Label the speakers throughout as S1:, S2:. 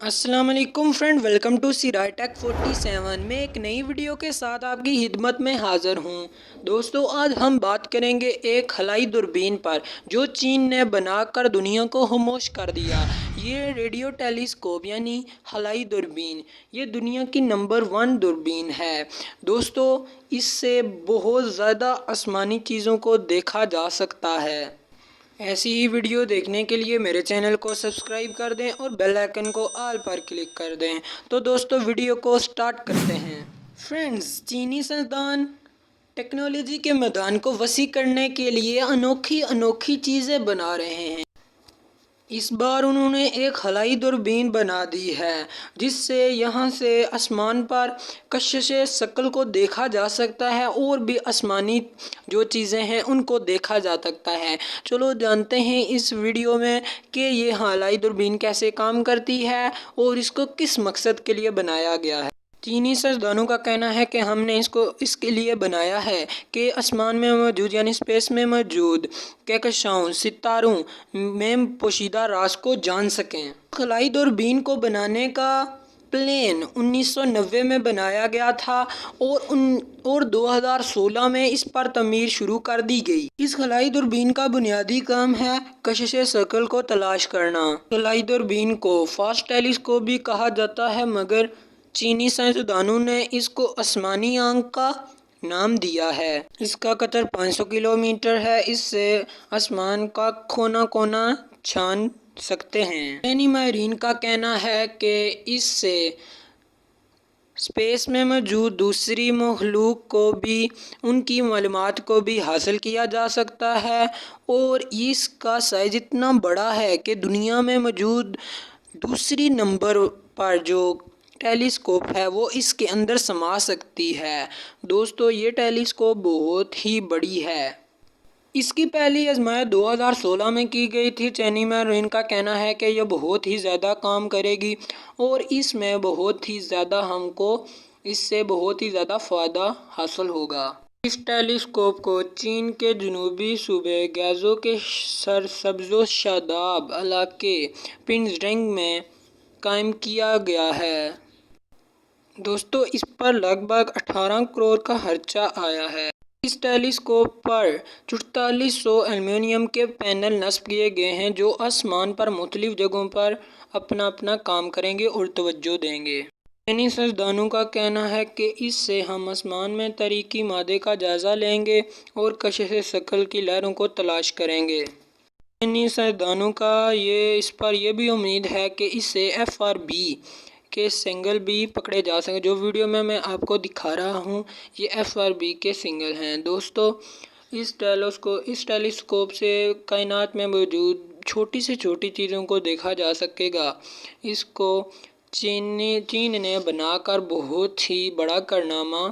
S1: السلام علیکم friend, welcome to سیرائے ٹیک 47 میں ایک نئی ویڈیو کے ساتھ آپ کی خدمت میں حاضر ہوں۔ دوستو، آج ہم بات کریں گے ایک خلائی دوربین پر جو چین نے بنا کر دنیا کو خاموش کر دیا۔ یہ ریڈیو ٹیلیسکوپ یعنی خلائی دوربین یہ دنیا کی نمبر 1 دوربین ہے۔ دوستو، اس سے بہت زیادہ آسمانی چیزوں کو دیکھا جا سکتا ہے۔ ایسی ہی ویڈیو دیکھنے کے لیے میرے چینل کو سبسکرائب کر دیں اور بیل آئیکن کو آل پر کلک کر دیں۔ تو دوستو، ویڈیو کو سٹارٹ کرتے ہیں۔ فرینڈز، چینی سائنسدان ٹیکنالوجی کے میدان کو وسیع کرنے کے لیے انوکھی چیزیں بنا رہے ہیں۔ اس بار انہوں نے ایک خلائی دوربین بنا دی ہے جس سے یہاں سے آسمان پر کشش ثقل کو دیکھا جا سکتا ہے اور بھی آسمانی جو چیزیں ہیں ان کو دیکھا جا سکتا ہے۔ چلو جانتے ہیں اس ویڈیو میں کہ یہ خلائی دوربین کیسے کام کرتی ہے اور اس کو کس مقصد کے لیے بنایا گیا ہے۔ چینی سائنسدانوں کا کہنا ہے کہ ہم نے اس کے لیے بنایا ہے کہ آسمان میں موجود یعنی اسپیس میں موجود کہکشاؤں ستاروں میں پوشیدہ راز کو جان سکیں۔ خلائی دوربین کو بنانے کا پلان 1990 میں بنایا گیا تھا اور 2016 میں اس پر تعمیر شروع کر دی گئی۔ اس خلائی دوربین کا بنیادی کام ہے کشش ثقل کو تلاش کرنا۔ خلائی دوربین کو فاسٹ ٹیلیسکوپ بھی کہا جاتا ہے، مگر چینی سائنسدانوں نے اس کو آسمانی آنکھ کا نام دیا ہے۔ اس کا قطر 500 کلومیٹر ہے۔ اس سے آسمان کا کونا کونا چھان سکتے ہیں۔ چینی ماہرین کا کہنا ہے کہ اس سے اسپیس میں موجود دوسری مخلوق کو بھی ان کی معلومات کو بھی حاصل کیا جا سکتا ہے اور اس کا سائز اتنا بڑا ہے کہ دنیا میں موجود دوسری نمبر پر جو ٹیلیسکوپ ہے وہ اس کے اندر سما سکتی ہے۔ دوستو، یہ ٹیلیسکوپ بہت ہی بڑی ہے۔ اس کی پہلی آزمائش 2016 میں کی گئی تھی۔ چینی ماہرین کا کہنا ہے کہ یہ بہت ہی زیادہ کام کرے گی اور اس میں بہت ہی زیادہ ہم کو اس سے بہت ہی زیادہ فائدہ حاصل ہوگا۔ اس ٹیلیسکوپ کو چین کے جنوبی صوبے گیزو کے سرسبز و شاداب علاقے پنجرنگ میں قائم کیا گیا ہے۔ دوستو، اس پر لگ بھگ 18 کروڑ کا خرچہ آیا ہے۔ اس ٹیلیسکوپ پر 4400 ایلومینیم کے پینل نصب کیے گئے ہیں جو آسمان پر مختلف جگہوں پر اپنا کام کریں گے اور توجہ دیں گے۔ چینی سائنسدانوں کا کہنا ہے کہ اس سے ہم آسمان میں تاریکی مادے کا جائزہ لیں گے اور کشش ثقل کی لہروں کو تلاش کریں گے۔ چینی سائنسدانوں کا اس پر یہ بھی امید ہے کہ اس سے FRB کے سگنل بھی پکڑے جا سکیں۔ جو ویڈیو میں آپ کو دکھا رہا ہوں یہ FRB کے سگنل ہیں۔ دوستو، اس ٹیلیسکوپ سے کائنات میں موجود چھوٹی سے چھوٹی چیزوں کو دیکھا جا سکے گا۔ اس کو چین نے بنا کر بہت ہی بڑا کارنامہ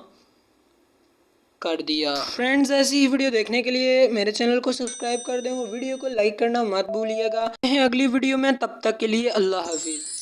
S1: کر دیا۔ فرینڈز، ایسی ہی ویڈیو دیکھنے کے لیے میرے چینل کو سبسکرائب کر دیں اور ویڈیو کو لائک کرنا مت بھولیے گا۔ اگلی ویڈیو میں، تب تک کے لیے اللہ حافظ۔